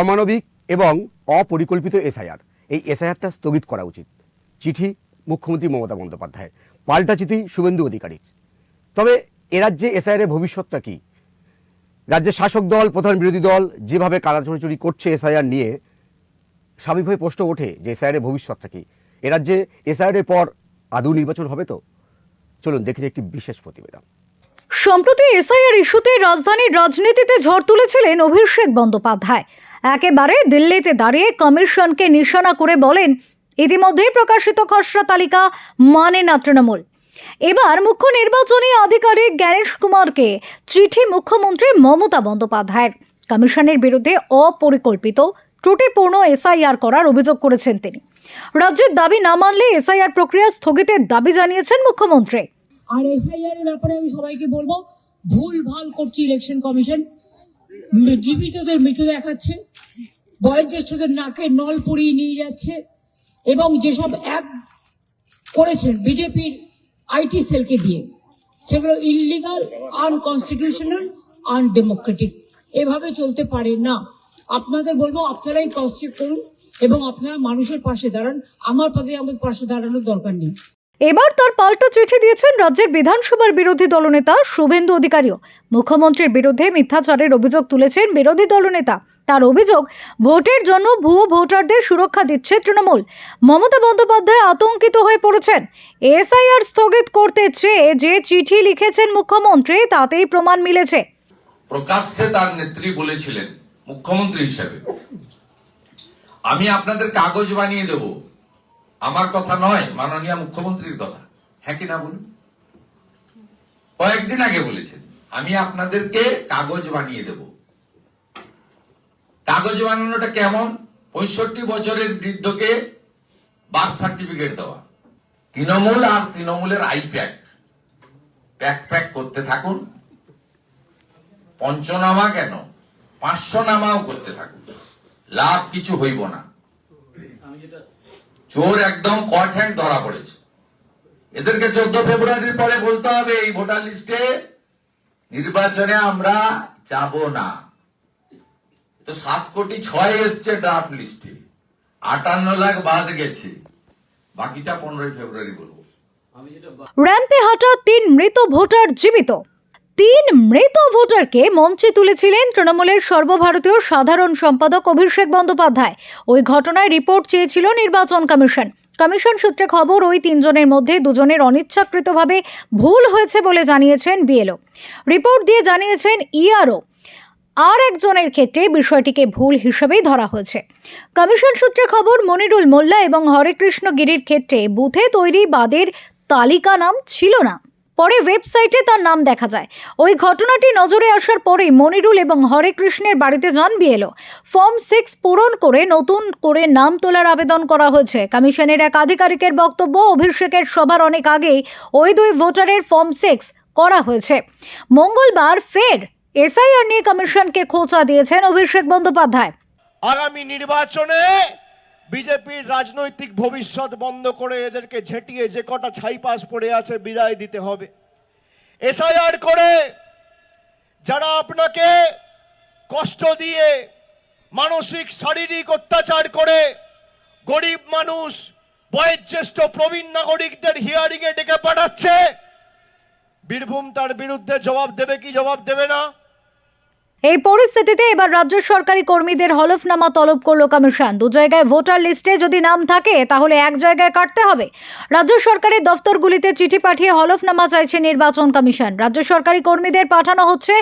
অমানবিক এবং অপরিকল্পিত এসআইআর, এই এসআইআরটা স্থগিত করা উচিত। চিঠি মুখ্যমন্ত্রী মমতা বন্দ্যোপাধ্যায়ের, পাল্টা চিঠি শুভেন্দু অধিকারীর। তবে এ রাজ্যে এসআইআরের ভবিষ্যৎটা কি? রাজ্যের শাসক দল, প্রধান বিরোধী দল যেভাবে কাদাচুরি করছে এসআইআর নিয়ে, স্বাভাবিকভাবে প্রশ্ন ওঠে যে এসআইআরের ভবিষ্যৎটা কি? এ রাজ্যে এসআইআরের পর আদৌ নির্বাচন হবে তো? চলুন দেখে একটি বিশেষ প্রতিবেদন। সম্প্রতি এসআইআর ইস্যুতে রাজধানীর রাজনীতিতে ঝড় তুলেছিলেন অভিষেক বন্দ্যোপাধ্যায়। একেবারে দিল্লিতে দাঁড়িয়ে কমিশনকে নিশানা করে বলেন, ইতিমধ্যেই প্রকাশিত খসড়া তালিকা মানে না তৃণমূল। এবার মুখ্য নির্বাচনী আধিকারিক জ্ঞানেশ কুমারকে চিঠি মুখ্যমন্ত্রী মমতা বন্দ্যোপাধ্যায়ের। কমিশনের বিরুদ্ধে অপরিকল্পিত ত্রুটিপূর্ণ এসআইআর করার অভিযোগ করেছেন তিনি। রাজ্যের দাবি না মানলে এসআইআর প্রক্রিয়া স্থগিতের দাবি জানিয়েছেন মুখ্যমন্ত্রী। আর এসআইআর এর ব্যাপারে আমি সবাইকে বলবো, ভুল ভাল করছে ইলেকশন কমিশন। জীবিতদের মৃত দেখাচ্ছে, বয়োজ্যেষ্ঠদের নাকে নল পরিয়ে নিয়ে যাচ্ছে, এবং যেসব অ্যাপ করেছেন বিজেপির আইটি সেলকে দিয়ে, সেগুলো ইললিগাল, আনকনস্টিটিউশনাল, আনডেমোক্রেটিক। এভাবে চলতে পারে না। আপনাদের বলবো, আপনারাই ক্রস চেক করুন এবং আপনারা মানুষের পাশে দাঁড়ান। আমার পাশে দাঁড়ানোর দরকার নেই। এবার তার পাল্টা চিঠি দিয়েছেন রাজ্যের বিধানসভার বিরোধী দলনেতা শুভেন্দু অধিকারীও। মুখ্যমন্ত্রীর বিরুদ্ধে মিথ্যাচারের অভিযোগ তুলেছেন বিরোধী দলনেতা। তার অভিযোগ, ভোটের জন্য ভুয়ো ভোটারদের সুরক্ষা দিচ্ছে তৃণমূল। মমতা বন্দ্যোপাধ্যায় আতঙ্কিত হয়ে পড়েছেন। এসআইআর স্থগিত করতে চেয়ে যে চিঠি লিখেছেন মুখ্যমন্ত্রী, তাতেই প্রমাণ মিলেছে। প্রকাশ্যে তার নেত্রী বলেছিলেন মুখ্যমন্ত্রী হিসেবে, আমি আপনাদের কাগজ বানিয়ে দেব। আমার কথা নয়, মাননীয় মুখ্যমন্ত্রীর কথা। হ্যাঁ কি না বলুন? কয়েকদিন আগে বলেছেন, আমি আপনাদেরকে কাগজ বানিয়ে দেব। কাগজ বানানোটা কেমন? 65 বছরের বৃদ্ধকে বার্থ সার্টিফিকেট দেওয়া। তৃণমূল আর তৃণমূলের প্যাক করতে থাকুন। পঞ্চনামা কেন, 500 নামাও করতে থাকুন, লাভ কিছু হইব না। চোর একদম কট হ্যান্ড ধরা পড়েছে। এদেরকে 14 ফেব্রুয়ারির পরে বলতে হবে, এই ভোটার লিস্টে নির্বাচনে আমরা যাব না। তো 7,6,00,000 এসছে ড্রাফট লিস্টে, 58 লাখ বাদ গেছে, বাকিটা 15 ফেব্রুয়ারি বলবো। র্যাম্পে হাঁটা 3 মৃত ভোটার জীবিত। 3 মৃত ভোটারকে মঞ্চে তুলেছিলেন তৃণমূলের সর্বভারতীয় সাধারণ সম্পাদক অভিষেক বন্দ্যোপাধ্যায়। ওই ঘটনায় রিপোর্ট চেয়েছিল নির্বাচন কমিশন। কমিশন সূত্রে খবর, ওই 3 জনের মধ্যে 2 জনের অনিচ্ছাকৃতভাবে ভুল হয়েছে বলে জানিয়েছেন বিএলও। রিপোর্ট দিয়ে জানিয়েছেন ইআরও। আর একজনের ক্ষেত্রে বিষয়টিকে ভুল হিসেবেই ধরা হয়েছে। কমিশন সূত্রে খবর, মনিরুল মোল্লা এবং হরেকৃষ্ণ গিরির ক্ষেত্রে বুথে তৈরি বাদের তালিকা নাম ছিল না। পরে ওয়েবসাইটে তার নাম দেখা যায়। ওই ঘটনাটি নজরে আসার পরে মনিরুল এবং হরেকৃষ্ণের বাড়িতে যান বিএলও। ফর্ম 6 পূরণ করে নতুন করে নাম তোলার আবেদন করা হয়েছে। কমিশনের এক আধিকারিকের বক্তব্য, অভিষেকের সভার অনেক আগেই ওই 2 ভোটারের ফর্ম 6 করা হয়েছে। মঙ্গলবার ফের এসআইআর নিয়ে কমিশনকে খোঁচা দিয়েছেন অভিষেক বন্দ্যোপাধ্যায়। আগামী নির্বাচনে বিজেপির রাজনৈতিক ভবিষ্যৎ বন্ধ করে এদেরকে ঝেঁটিয়ে যে কটা ছাইপাস পড়ে আছে বিদায় দিতে হবে। এসআইআর করে যারা আপনাকে কষ্ট দিয়ে, মানসিক শারীরিক অত্যাচার করে, গরিব মানুষ, বয়োজ্যেষ্ঠ প্রবীণ নাগরিকদের হিয়ারিং এ ডেকে পাঠাচ্ছে, বীরভূম তার বিরুদ্ধে জবাব দেবে কি জবাব দেবে না? এই পরিস্থিতিতে এবার রাজ্য সরকারি কর্মীদের হলফনামা তলব করল কমিশন। 2 জায়গায় ভোটার লিস্টে যদি নাম থাকে তাহলে এক জায়গায় কাটতে হবে। রাজ্য সরকারের দফতরগুলিতে চিঠি পাঠিয়ে হলফনামা চাইছে নির্বাচন কমিশন। রাজ্য সরকারি কর্মীদের পাঠানো হচ্ছে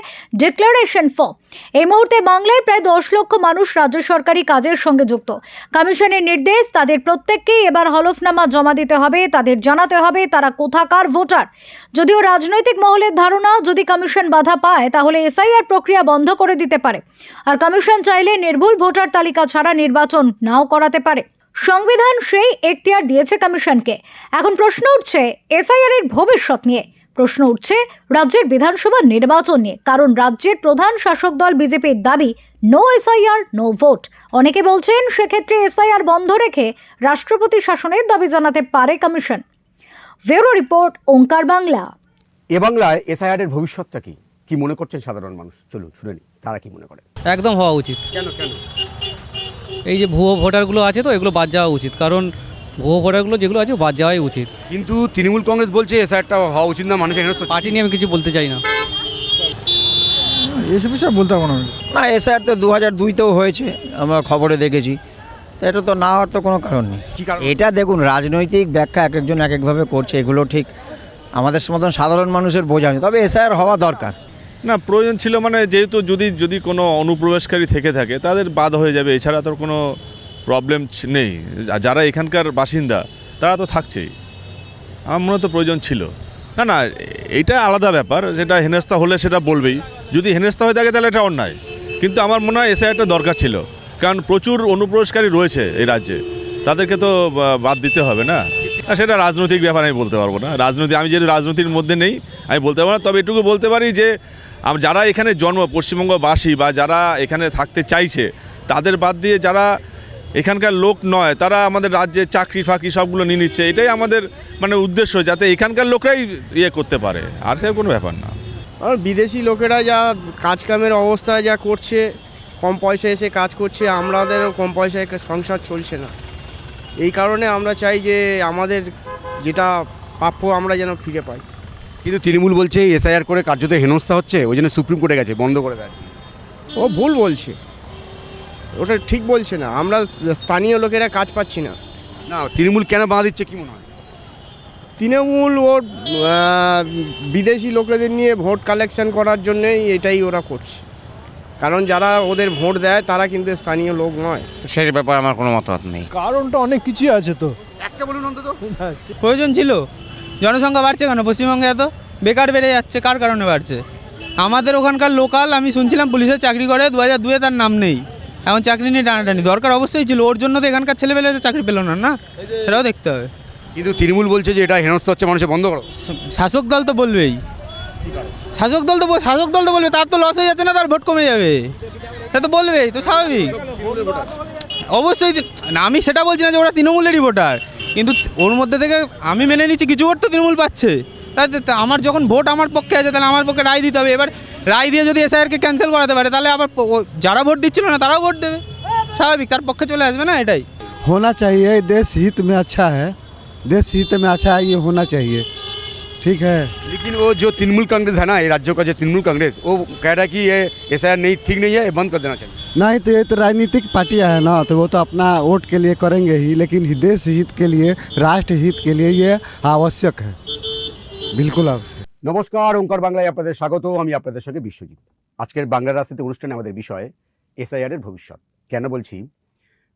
ডিক্লারেশন ফর্ম। এই মুহূর্তে বাংলায় প্রায় 10 লক্ষ মানুষ রাজ্য সরকারি কাজের সঙ্গে যুক্ত। কমিশনের নির্দেশ, তাদের প্রত্যেককেই এবার হলফনামা জমা দিতে হবে। তাদের জানাতে হবে তারা কোথাকার ভোটার। যদিও রাজনৈতিক মহলের ধারণা, যদি কমিশন বাধা পায় তাহলে এসআইআর প্রক্রিয়া বন্ধ করে দিতে পারে। আর কমিশন চাইলে নির্ভুল ভোটার তালিকা ছাড়া নির্বাচন নাও করাতে পারে। সংবিধান সেই এখতিয়ার দিয়েছে কমিশনকে। এখন প্রশ্ন উঠছে এসআইআর এর ভবিষ্যৎ নিয়ে। প্রশ্ন উঠছে রাজ্যের বিধানসভা নির্বাচন নিয়ে। কারণ রাজ্যের প্রধান শাসক দল বিজেপির দাবি, নো এসআইআর নো ভোট। অনেকে বলছেন সেক্ষেত্রে এসআইআর বন্ধ রেখে রাষ্ট্রপতি শাসনের দাবি জানাতে পারে কমিশন। ব্যুরো রিপোর্ট, ওঙ্কার বাংলা। এ বাংলায় এসআইআর এর ভবিষ্যৎটা কি মনে করছেন সাধারণ মানুষ? চলুন শুনে নি তারা কি মনে করে। একদম হওয়া উচিত। কেন? এই যে ভুয়ো ভোটারগুলো আছে তো এগুলো বাদ যাওয়া উচিত, কারণ ভুয়ো ভোটারগুলো যেগুলো আছে বাদ যাওয়াই উচিত। কিন্তু তৃণমূল কংগ্রেস বলছে এসআইআরটা হওয়া উচিত না, মানুষের হেনস্থা হচ্ছে। পার্টি নিয়ে আমি কিছু বলতে চাই না। এইসব বিষয়ে বলতে পারবো না আমি। না, এসআইআর তো 2002তেও হয়েছে, আমরা খবরে দেখেছি। তো এটা তো না হওয়ার তো কোনো কারণ নেই। কি কারণ? এটা দেখুন, রাজনৈতিক ব্যাখ্যা এক একজন এক একভাবে করছে, এগুলো ঠিক আমাদের মতন সাধারণ মানুষের বোঝা নেই। তবে এসআইআর হওয়া দরকার। না, প্রয়োজন ছিল, মানে যেহেতু যদি কোনো অনুপ্রবেশকারী থেকে থাকে তাদের বাদ হয়ে যাবে, এছাড়া তো কোনো প্রবলেম নেই। যারা এখানকার বাসিন্দা তারা তো থাকছেই, আমার মনে তো প্রয়োজন ছিল। না, এইটা আলাদা ব্যাপার, যেটা হেনস্থা হলে সেটা বলবেই। যদি হেনস্থা হয়ে থাকে তাহলে এটা অন্যায়, কিন্তু আমার মনে হয় এসআইআরটা দরকার ছিল, কারণ প্রচুর অনুপ্রবেশকারী রয়েছে এই রাজ্যে, তাদেরকে তো বাদ দিতে হবে না। সেটা রাজনৈতিক ব্যাপার, আমি বলতে পারবো না। আমি যেহেতু রাজনীতির মধ্যে নেই, আমি বলতে পারবো না। তবে এটুকু বলতে পারি যে যারা এখানে জন্ম, পশ্চিমবঙ্গবাসী বা যারা এখানে থাকতে চাইছে, তাদের বাদ দিয়ে যারা এখানকার লোক নয় তারা আমাদের রাজ্যে চাকরি ফাঁকরি সবগুলো নিয়ে নিচ্ছে। এটাই আমাদের মানে উদ্দেশ্য, যাতে এখানকার লোকরাই করতে পারে, আর সে কোনো ব্যাপার না। আর বিদেশি লোকেরা যা কাজ কামের অবস্থা যা করছে, কম পয়সায় এসে কাজ করছে, আমাদেরও কম পয়সায় সংসার চলছে না। এই কারণে আমরা চাই যে আমাদের যেটা প্রাপ্য আমরা যেন ফিরে পাই। কিন্তু তৃণমূল বলছে এসআইআর করে কার্যত হেনস্থা হচ্ছে, ওই জন্য সুপ্রিম কোর্টে গেছে, বন্ধ করে দেয়। ও ভুল বলছে, ওটা ঠিক বলছে না। আমরা স্থানীয় লোকেরা কাজ পাচ্ছি না। না, তৃণমূল কেন বাধা দিচ্ছে কি মনে হয়? তৃণমূল ওর বিদেশি লোকেদের নিয়ে ভোট কালেকশন করার জন্যই এটাই ওরা করছে, কারণ যারা ওদের ভোট দেয় তারা কিন্তু স্থানীয় লোক নয়। সেই ব্যাপারে আমার কোনো মতামত নেই। কারণটা অনেক কিছুই আছে তো। একটা বলুন অন্তত। প্রয়োজন ছিল। জনসংখ্যা বাড়ছে কেন পশ্চিমবঙ্গে? এত বেকার বেড়ে যাচ্ছে, কার কারণে বাড়ছে? আমাদের ওখানকার লোকাল, আমি শুনছিলাম পুলিশের চাকরি করে, 2002-এ তার নাম নেই, এখন চাকরি নিয়ে টানাটানি। দরকার অবশ্যই ছিল, ওর জন্য তো এখানকার ছেলেপেলে চাকরি পেল না, না সেটাও দেখতে হবে। কিন্তু তৃণমূল বলছে যে এটা হেনস্থা হচ্ছে, মানুষের বন্ধ করো। শাসক দল তো বলবেই, শাসক দল তো বলবে, তার তো লস হয়ে যাচ্ছে না, তার ভোট কমে যাবে, সে তো বলবেই, তো স্বাভাবিক। অবশ্যই না, আমি সেটা বলছি না যে ওরা তৃণমূলেরই ভোটার, কিন্তু ওর মধ্যে থেকে আমি মেনে নিচ্ছি কিছু ভোট তো তৃণমূল পাচ্ছে। আমার যখন ভোট আমার পক্ষে আছে, তাহলে আমার পক্ষে রায় দিতে হবে। এবার রায় দিয়ে যদি এসআইআরকে ক্যান্সেল করাতে পারে, তাহলে আবার যারা ভোট দিচ্ছিল না তারাও ভোট দেবে, স্বাভাবিক, তার পক্ষে চলে আসবে না। এটাই होना चाहिए, देश हित में अच्छा है, देश हित में अच्छा है, ये होना चाहिए, ठीक है। लेकिन वो जो तृणमूल कांग्रेस है ना, ये राज्यों का जो तृणमूल कांग्रेस, वो कह रहा है कि ये एसआईआर नहीं, ठीक नहीं है, ये बंद कर देना चाहिए। नहीं तो ये तो राजनीतिक पार्टियां है ना, तो वो तो अपना वोट के लिए करेंगे ही, लेकिन देश हित के लिए, राष्ट्र हित के लिए ये आवश्यक है, बिल्कुल आवश्यक। নমস্কার, ওঙ্কার বাংলায় আপনাদের স্বাগত। আমি আপনাদের সঙ্গে বিশ্বজিৎ। আজকের বাংলা রাজনীতি অনুষ্ঠানে আমাদের বিষয় এসআইআর এর ভবিষ্যৎ। কেন বলছি?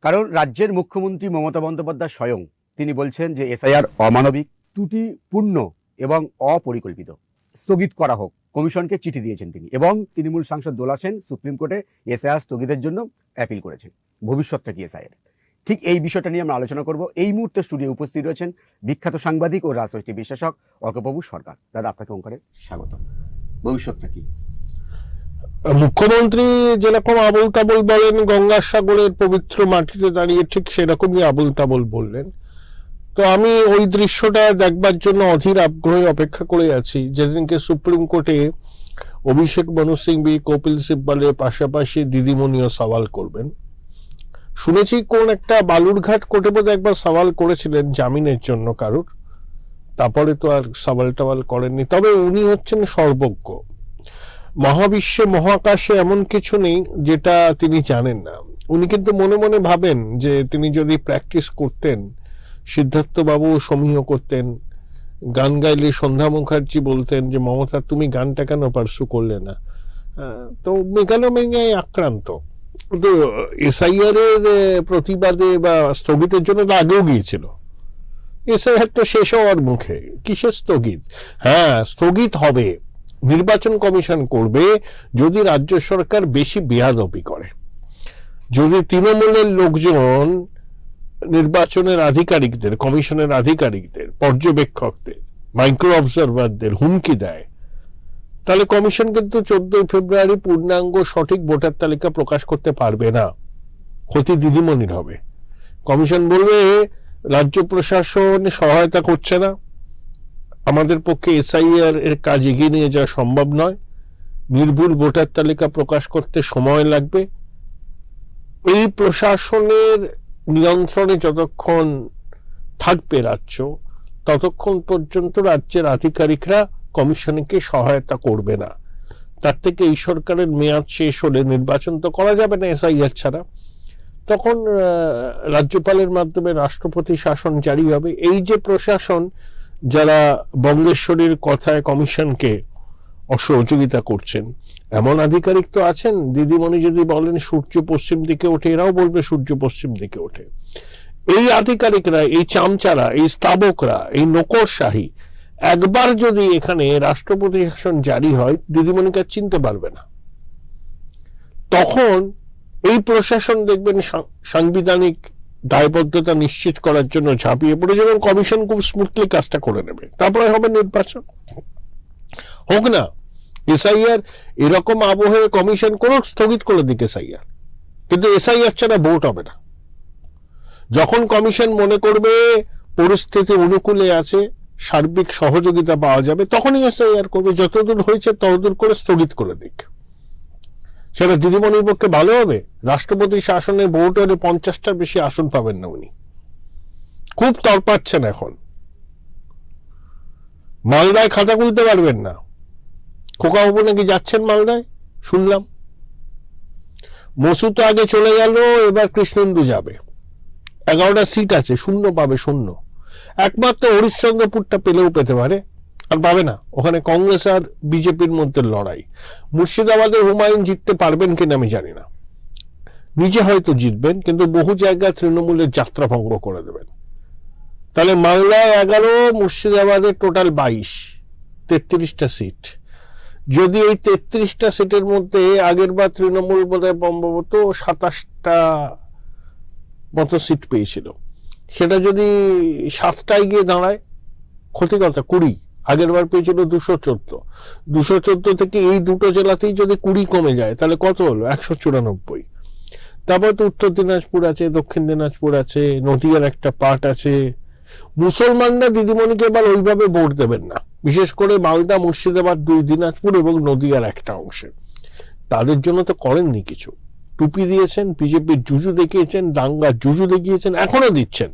কারণ রাজ্যের মুখ্যমন্ত্রী মমতা বন্দ্যোপাধ্যায় স্বয়ং তিনি বলছেন যে এসআইআর অমানবিক, ত্রুটিপূর্ণ এবং অপরিকল্পিত, স্থগিত করা হোক। কমিশনকে চিঠি দিয়েছেন তিনি, এবং তৃণমূল সাংসদ দোলা সেন সুপ্রিম কোর্টে এসআইআর স্থগিতের জন্য অ্যাপিল করেছেন। ভবিষ্যৎটা কি এসআইআর? ঠিক এই বিষয়টা নিয়ে আমরা আলোচনা করব। এই মুহূর্তে স্টুডিও উপস্থিত রয়েছেন বিখ্যাত সাংবাদিক ও রাজনৈতিক বিশ্লেষক অর্কপ্রভু সরকার। দাদা, আপনাকে ওঙ্কারে স্বাগত। ভবিষ্যৎটা কি? মুখ্যমন্ত্রী যেরকম আবোল তাবোল বলেন গঙ্গাসাগরের পবিত্র মাটিতে দাঁড়িয়ে, ঠিক সেরকমই আবোল তাবোল বললেন। তো আমি ওই দৃশ্যটা দেখবার জন্য অধীর আগ্রহে অপেক্ষা করে আছি, যেদিনকে সুপ্রিম কোর্টে অভিষেক মনু সিংভি, কপিল সিব্বলের পাশাপাশি দিদিমণিও সওয়াল করবেন। শুনেছি কোন একটা বালুরঘাট কোর্টে বোধহয় একবার সওয়াল করেছিলেন জামিনের জন্য কারুর, তারপরে তো আর সওয়াল টাওয়াল করেননি। তবে উনি হচ্ছেন সর্বজ্ঞ। মহাবিশ্বে মহাকাশে এমন কিছু নেই যেটা তিনি জানেন না। উনি কিন্তু মনে মনে ভাবেন যে তিনি যদি প্র্যাকটিস করতেন, সিদ্ধার্থ বাবু সমীহ করতেন, গান গাইলে সন্ধ্যা মুখার্জি বলতেন যে মমতা তুমি গানটা কেন পার্সু করলে না। তো মেগালোমেনিয়ায় আক্রান্ত। তো এসআইআর এর প্রতিবাদে বা স্থগিতের জন্য তো আগেও গিয়েছিল। এসআইআর তো শেষ হওয়ার মুখে, কিসের স্থগিত? হ্যাঁ, স্থগিত হবে, নির্বাচন কমিশন করবে যদি রাজ্য সরকার বেশি বেয়াদবি করে। যদি তৃণমূলের লোকজন নির্বাচনের আধিকারিকদের, কমিশনের আধিকারিকদের, পর্যবেক্ষকদের, মাইক্রো অবজারভারদের হুমকি দেয়, তাহলে কমিশন কিন্তু 14 ফেব্রুয়ারি পূর্ণাঙ্গ সঠিক ভোটার তালিকা প্রকাশ করতে পারবে না। ক্ষতি দিদিমণির হবে। কমিশন বলবে রাজ্য প্রশাসন সহায়তা করছে না, আমাদের পক্ষে এসআইআর এর কাজ এগিয়ে নিয়ে যাওয়া সম্ভব নয়, নির্ভুল ভোটার তালিকা প্রকাশ করতে সময় লাগবে, এই প্রশাসনের নিয়ন্ত্রণে যতক্ষণ থাকবে রাজ্য, ততক্ষণ পর্যন্ত রাজ্যের আধিকারিকরা কমিশনকে সহায়তা করবে না। তার থেকে এই সরকারের মেয়াদ শেষ হলে নির্বাচন তো করা যাবে না এসআইআর ছাড়া, তখন রাজ্যপালের মাধ্যমে রাষ্ট্রপতি শাসন জারি হবে। এই যে প্রশাসন যারা বঙ্গেশ্বরীর কথায় কমিশনকে অসহযোগিতা করছেন, এমন আধিকারিক তো আছেন, দিদিমণি যদি বলেন সূর্য পশ্চিম দিকে ওঠে, এরাও বলবে সূর্য পশ্চিম দিকে ওঠে। এই আধিকারিকরা, এই চামচারা, এই স্তাবকরা, এই নকরশাহী একবার যদি এখানে রাষ্ট্রপতি শাসন জারি হয়, দিদিমণিকে চিনতে পারবে না। তখন এই প্রশাসন দেখবেন সাংবিধানিক দায়বদ্ধতা নিশ্চিত করার জন্য ঝাঁপিয়ে পড়ে যাবেন, কমিশন খুব স্মুথলি কাজটা করে নেবে, তারপরে হবে নির্বাচন। হোক না এসআইআর, এরকম আবহে কমিশন কোনো স্থগিত করে দিক এসআইআর, কিন্তু এসআইআর ছাড়া ভোট হবে না। যখন কমিশন মনে করবে পরিস্থিতি অনুকূলে আছে, সার্বিক সহযোগিতা পাওয়া যাবে, তখনই এসআইআর করবে। যতদূর হয়েছে ততদূর করে স্থগিত করে দিক, সেটা দিদিমণির পক্ষে ভালো হবে। রাষ্ট্রপতি শাসনে ভোট হলে 50টার বেশি আসন পাবেন না উনি, খুব তরপাচ্ছেন এখন। মালদায় খাতা খুলতে পারবেন না, খোকাবাবু নাকি যাচ্ছেন মালদায় শুনলাম। মসু তো আগে চলে গেল, এবার কৃষ্ণেন্দু যাবে। 11টা সিট আছে, শূন্য পাবে, শূন্য। একমাত্র হরিশ্চন্দ্রপুরটা পেলেও পেতে পারে, আর পাবে না। ওখানে কংগ্রেস আর বিজেপির মধ্যে লড়াই। মুর্শিদাবাদের হুমায়ুন জিততে পারবেন কিনা আমি জানি না, নিজে হয়তো জিতবেন, কিন্তু বহু জায়গায় তৃণমূলের যাত্রা ভঙ্গ করে দেবেন। তাহলে মালদায় 11, মুর্শিদাবাদে টোটাল 22, 33টা সিট। যদি এই 33টা সিটের মধ্যে আগের বার তৃণমূল বোধহয় সম্ভবত 27টা মতো সিট পেয়েছিল, সেটা যদি 7টায় গিয়ে দাঁড়ায়, ক্ষতি কথা 20। আগের বার পেয়েছিল 214 থেকে এই দুটো জেলাতেই যদি 20 কমে যায়, তাহলে কত হলো? 194। তারপর তো উত্তর দিনাজপুর আছে, দক্ষিণ দিনাজপুর আছে, নদিয়ার একটা পার্ট আছে। মুসলমানরা দিদিমণিকে এবার ওইভাবে ভোট দেবেন না, বিশেষ করে মালদা, মুর্শিদাবাদ 2, দিনাজপুর এবং নদিয়ার একটা অংশে। তাদের জন্য তো করেননি কিছু। টুপি দিয়েছেন, বিজেপির জুজু দেখিয়েছেন, দাঙ্গার জুজু দেখিয়েছেন, এখনো দিচ্ছেন।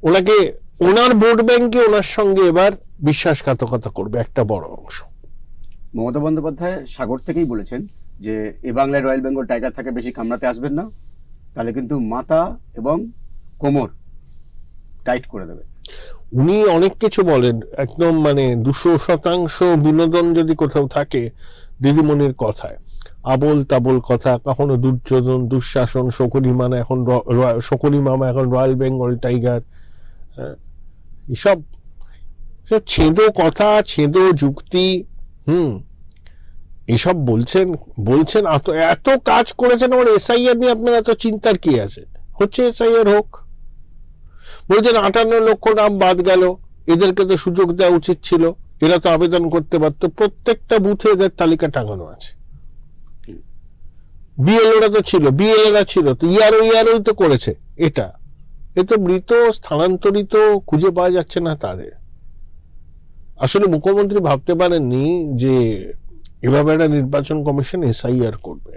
ওনাকে, ওনার ভোট ব্যাংকে ওনার সঙ্গে এবার বিশ্বাসঘাতকতা করবে একটা বড় অংশ। মমতা বন্দ্যোপাধ্যায় সাগর থেকেই বলেছেন যে এ বাংলায় রয়্যাল বেঙ্গল টাইগার থাকে, বেশি কামড়াতে আসবেন না, তাহলে কিন্তু মাথা এবং কোমর টাইট করে দেবে। উনি অনেক কিছু বলেন, একদম মানে 200% বিনোদন যদি কোথাও থাকে দিদিমণির কথায়। আবোল তাবোল কথা, কখনো দুর্যোধন, দুঃশাসন, শকুনি মামা এখন রয়্যাল বেঙ্গল টাইগার, এসব ছেদো কথা, ছেদো যুক্তি। এসব বলছেন এত কাজ করেছেন, আমার এসআইআর নিয়ে আপনার এত চিন্তার কি আছে? হচ্ছে এসআইআর হোক। বলছেন 58 লক্ষ নাম বাদ গেল, এদেরকে তো সুযোগ দেওয়া উচিত ছিল, এরা তো আবেদন করতে পারতো। প্রত্যেকটা বুথে এদের তালিকা টাঙানো আছে। বিএলওরা তো ছিল, বিএলএরা ছিল, তো ইয়ারও তো করেছে। এটা এ তো মৃত, স্থানান্তরিত, খুঁজে পাওয়া যাচ্ছে না তাদের। আসলে মুখ্যমন্ত্রী ভাবতে পারেননি যে এভাবে একটা নির্বাচন কমিশন এসআইআর করবে।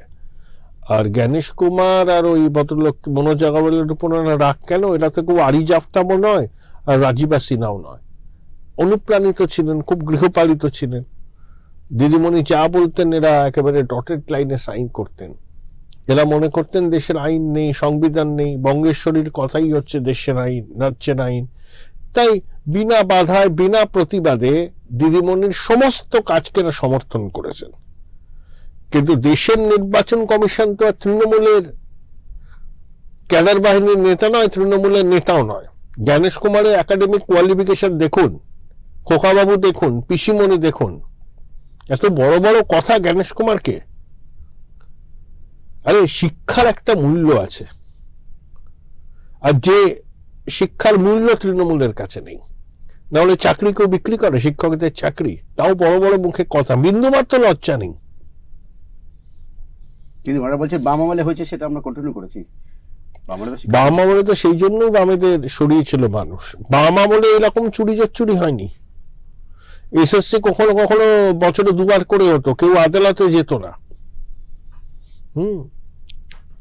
আর জ্ঞানেশ কুমার আর ওই ভদ্রলোক মনোজ আগরওয়ালের উপর রাগ কেন? এরা তো খুব আরিজ আফতাবও নয় আর রাজীবা সিনহাও নয়। অনুপ্রাণিত ছিলেন, খুব গৃহপালিত ছিলেন। দিদিমণি যা বলতেন এরা একেবারে ডটেড লাইনে সাইন করতেন। এরা মনে করতেন দেশের আইন নেই, সংবিধান নেই, বঙ্গেশ্বরীর কথাই হচ্ছে দেশের আইন, রাজ্যের আইন। তাই বিনা বাধায়, বিনা প্রতিবাদে দিদিমণির সমস্ত কাজকে এরা সমর্থন করেছেন। কিন্তু দেশের নির্বাচন কমিশন তো আর তৃণমূলের ক্যাডার বাহিনীর নেতা নয়, তৃণমূলের নেতাও নয়। জ্ঞানেশ কুমারের একাডেমিক কোয়ালিফিকেশন দেখুন, খোকাবাবু দেখুন, পিসিমণি দেখুন, এত বড় বড় কথা জ্ঞানেশ কুমারকে। আরে শিক্ষার একটা মূল্য আছে, আর যে শিক্ষার মূল্য তৃণমূলের কাছে নেই। নাহলে চাকরি কেউ বিক্রি করে, শিক্ষকদের চাকরি, তাও বড় বড় মুখে কথা, বিন্দুমাত্র লজ্জা নেই। কিন্তু ওরা বলছে বাম আমলে হয়েছে, সেটা আমরা কন্টিনিউ করেছি। বাম আমলে তো সেই জন্য বামেদের সরিয়েছিল মানুষ। বাম আমলে এরকম চুরি হয়নি। এসএসসি কখনো কখনো বছরে 2বার করে হতো, কেউ আদালতে যেত না।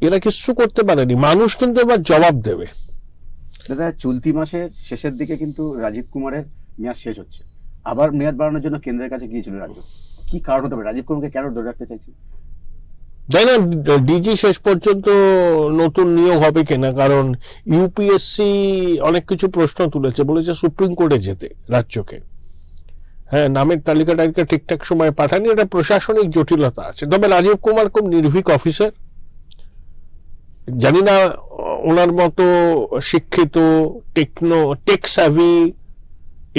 এরা কিছু করতে পারেনি, মানুষ কিন্তু এবার জবাব দেবে। দাদা, চলতি মাসের শেষের দিকে কিন্তু রাজীব কুমারের মেয়াদ শেষ হচ্ছে, আবার মেয়াদ বাড়ানোর জন্য কেন্দ্রের কাছে গিয়েছিল রাজ্য। কি কারণ হতে পারে? রাজীব কুমারকে কেন ধরে রাখতে চাইছে? তাই না, ডিজি শেষ পর্যন্ত নতুন নিয়োগ হবে কিনা, কারণ ইউপিএসসি অনেক কিছু প্রশ্ন তুলেছে, বলেছে সুপ্রিম কোর্টে যেতে রাজ্যকে। হ্যাঁ, নামের তালিকাটা ঠিকঠাক সময় পাঠানি, এটা প্রশাসনিক জটিলতা আছে। তবে রাজীব কুমার খুব নির্ভীক অফিসার, জানি না ওনার মতো শিক্ষিত, টেক স্যাভি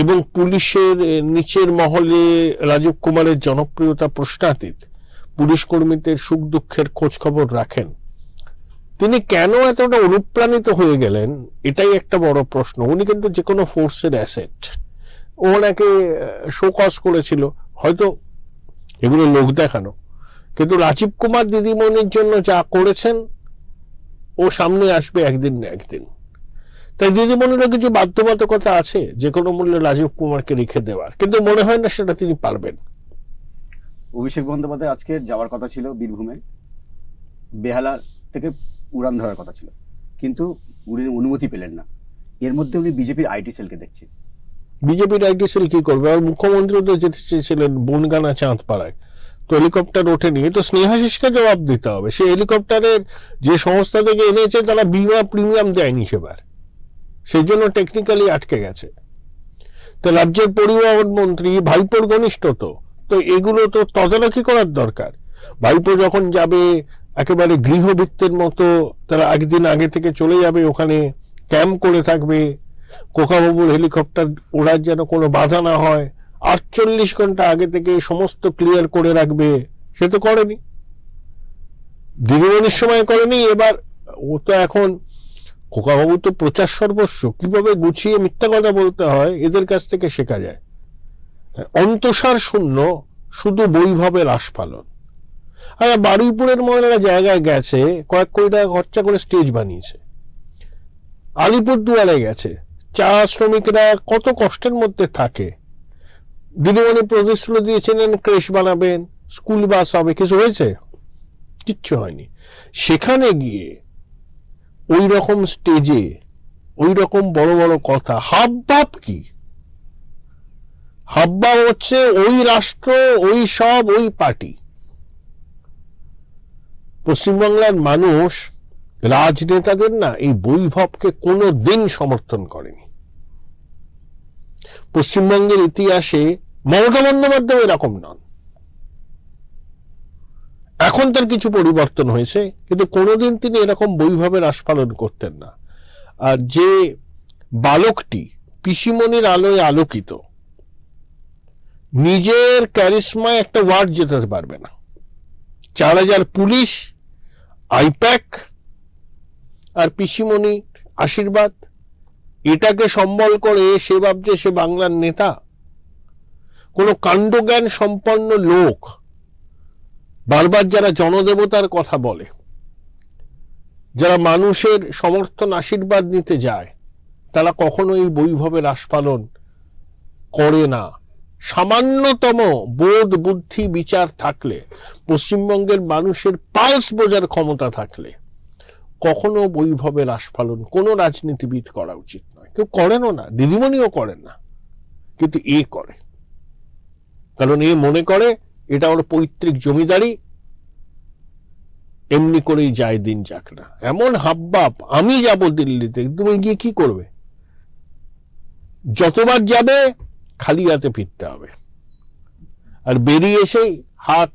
এবং পুলিশের নিচের মহলে রাজীব কুমারের জনপ্রিয়তা প্রশ্নাতীত। পুলিশ কর্মীদের সুখ দুঃখের খোঁজ খবর রাখেন। তিনি কেন এতটা অনুপ্রাণিত হয়ে গেলেন, এটাই একটা বড় প্রশ্ন। উনি কিন্তু যে কোনো ফোর্সের অ্যাসেট। ওনাকে শোকজ করেছিল, হয়তো এগুলো লোক দেখানো, কিন্তু রাজীব কুমার দিদিমণির জন্য যা করেছেন ও সামনে আসবে একদিন না একদিন। তাই দিদিমণিরও কিছু বাধ্যবাধকতা আছে যে কোনো মূল্যে রাজীব কুমারকে রেখে দেওয়ার, কিন্তু মনে হয় না সেটা তিনি পারবেন। অভিষেক বন্দ্যোপাধ্যায় আজকে যাওয়ার কথা ছিল বীরভূমে, বেহালা থেকে উড়ান ধরার কথা ছিল, কিন্তু উনি অনুমতি পেলেন না। এর মধ্যে উনি বিজেপির আইটি সেলকে দেখছেন। বিজেপির আইটি সেল কি করবে? আর মুখ্যমন্ত্রী তো যেতে চেয়েছিলেন বনগানা চাঁদপাড়ায়, তো হেলিকপ্টার ওঠেনি। তো স্নেহাশিসকে জবাব দিতে হবে। সে হেলিকপ্টারের যে সংস্থা থেকে এনেছে তারা বিমা প্রিমিয়াম দেয়নি সেবার, সেই জন্য টেকনিক্যালি আটকে গেছে। তো রাজ্যের পরিবহন মন্ত্রী ভাইপোর ঘনিষ্ঠ, তো এগুলো তো তদারকি করার দরকার। ভাইপো যখন যাবে একেবারে গৃহবৃত্তের মতো, তারা একদিন আগে থেকে চলে যাবে, ওখানে ক্যাম্প করে থাকবে। কোকাবাবুর হেলিকপ্টার ওড়ার যেন কোনো বাধা না হয়, 48 ঘন্টা আগে থেকে সমস্ত ক্লিয়ার করে রাখবে। সে তো করেনি, দিদিমণির সময় করেনি। এবার ও তো এখন, কোকাবাবু তো প্রচার সর্বস্ব, কিভাবে গুছিয়ে মিথ্যা কথা বলতে হয় এদের কাছ থেকে শেখা যায়। অন্তঃসার শূন্য, শুধু বৈভবের আস্ফালন। আর বারুইপুরের মহিলারা জায়গায় গেছে, কয়েক কোটি টাকা খরচা করে স্টেজ বানিয়েছে। আলিপুরদুয়ারে গেছে, চা শ্রমিকরা কত কষ্টের মধ্যে থাকে। দিদিমণি প্রতিশ্রুতি দিয়েছিলেন ক্রেশ বানাবেন, স্কুল বাস হবে, কিছু হয়েছে? কিচ্ছু হয়নি। সেখানে গিয়ে ওই রকম স্টেজে ওই রকম বড় বড় কথা, হাবভাব কি? হাবভাব হচ্ছে ওই রাষ্ট্র, ওই সব, ওই পার্টি। পশ্চিমবাংলার মানুষ রাজনেতাদের না এই বৈভবকে কোনো দিন সমর্থন করেনি। পশ্চিমবঙ্গের ইতিহাসে মমতা বন্দ্যোপাধ্যায় এরকম নন। এখন তার কিছু পরিবর্তন হয়েছে, কিন্তু কোনোদিন তিনি এরকম বৈভবের আস্ফালন করতেন না। আর যে বালকটি পিসিমণির আলোয় আলোকিত, নিজের ক্যারিশমায় একটা ওয়ার্ড জেতাতে পারবে না। 4000 পুলিশ, আইপ্যাক আর পিসিমণির আশীর্বাদ, এটাকে সম্বল করে সে ভাবছে সে বাংলার নেতা। কোনো কাণ্ডজ্ঞান সম্পন্ন লোক বারবার যারা জনদেবতার কথা বলে, যারা মানুষের সমর্থন আশীর্বাদ নিতে যায়, তারা কখনো এই বৈভবের আস্ফালন করে না। সামান্যতম বোধ, বুদ্ধি, বিচার থাকলে, পশ্চিমবঙ্গের মানুষের পালস বোঝার ক্ষমতা থাকলে, কখনো বৈভবের আস্ফালন কোনো রাজনীতিবিদ করা উচিত নয়। কেউ করেনও না, দিদিমণিও করেন না, কিন্তু এ করে। কারণ এ মনে করে এটা ওর পৈতৃক জমিদারি, এমনি করেই যায় দিন যাক না। এমন হাবভাব, আমি যাব দিল্লিতে, তুমি গিয়ে কি করবে? যতবার যাবে খালি হাতে ফিরতে হবে, আর বেরিয়ে এসেই হাত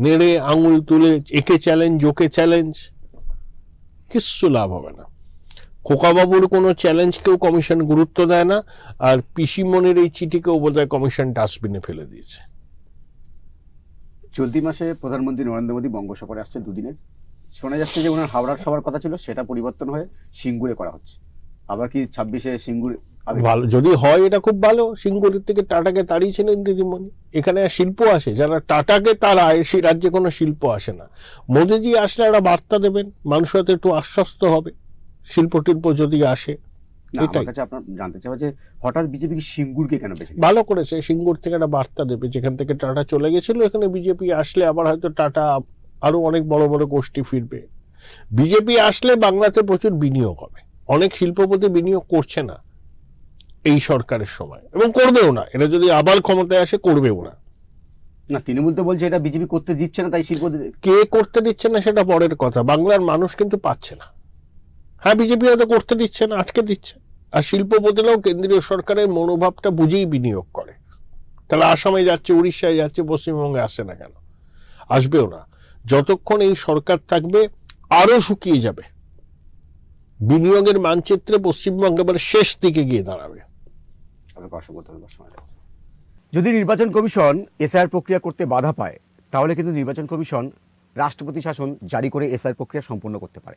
নেড়ে আঙুল তুলে একে চ্যালেঞ্জ, ওকে চ্যালেঞ্জ, কিচ্ছু লাভ হবে না। খোকাবাবুর কোনো চ্যালেঞ্জকেও কমিশন গুরুত্ব দেয় না, আর পিসিমণির এই চিঠিকেও বোধহয় কমিশন ডাস্টবিনে ফেলে দিয়েছে। চলতি মাসে প্রধানমন্ত্রী নরেন্দ্র মোদী বঙ্গ সফরে আসছে দুদিনের। শোনা যাচ্ছে যে ওনার হাওড়ার সভার কথা ছিল, সেটা পরিবর্তন হয়ে সিঙ্গুরে করা হচ্ছে। আবার কি 26-এ সিঙ্গুর? ভালো, যদি হয় এটা খুব ভালো। সিঙ্গুরের থেকে টাটাকে তাড়িয়েছিলেন দিদিমণি। এখানে শিল্প আসে, যারা টাটাকে তাড়ায় সেই রাজ্যে কোনো শিল্প আসে না। মোদিজি আসলে একটা বার্তা দেবেন, মানুষ হয়তো একটু আশ্বস্ত হবে, শিল্প টিল্প যদি আসে। আমার কাছে আপনার জানতে চাওয়া যে হঠাৎ বিজেপি কি সিঙ্গুরকে কেন বেছে? ভালো করেছে, সিঙ্গুর থেকে একটা বার্তা দেবে, যেখান থেকে টাটা চলে গেছিল, এখানে বিজেপি আসলে আবার হয়তো টাটা আরো অনেক বড় বড় গোষ্ঠী ফিরবে। বিজেপি আসলে বাংলাতে প্রচুর বিনিয়োগ হবে। অনেক শিল্পপতি বিনিয়োগ করছে না এই সরকারের সময়, এবং করবেও না। এটা যদি আবার ক্ষমতায় আসে করবেও না। না, তৃণমূল তো বলছে এটা বিজেপি করতে দিচ্ছে না, তাই শিল্পপতিদের। কে করতে দিচ্ছে না সেটা পরের কথা, বাংলার মানুষ কিন্তু পাচ্ছে না। হ্যাঁ, বিজেপি হয়তো করতে দিচ্ছে না, আটকে দিচ্ছে। আর শিল্পপতিরাও কেন্দ্রীয় সরকারের মনোভাবটা বুঝেই বিনিয়োগ করে। তাহলে আসামে যাচ্ছে, উড়িষ্যায় যাচ্ছে, পশ্চিমবঙ্গে আসে না কেন? আসবেও না। যতক্ষণ এই সরকার থাকবে আরো শুকিয়ে যাবে বিনিয়োগের মানচিত্রে। পশ্চিমবঙ্গ এবার শেষ দিকে গিয়ে দাঁড়াবে। যদি নির্বাচন কমিশন এসআইআর প্রক্রিয়া করতে বাধা পায়, তাহলে কিন্তু নির্বাচন কমিশন রাষ্ট্রপতি শাসন জারি করে এসআইআর প্রক্রিয়া সম্পন্ন করতে পারে।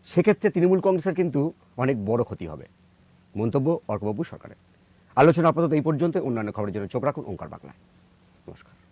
সেক্ষেত্রে তৃণমূল কংগ্রেসের কিন্তু অনেক বড় ক্ষতি হবে। মন্তব্য অর্কবাবু সরকারের। আলোচনা আপাতত এই পর্যন্ত। অন্যান্য খবরের জন্য চোখ রাখুন ওঙ্কার বাংলায়। নমস্কার।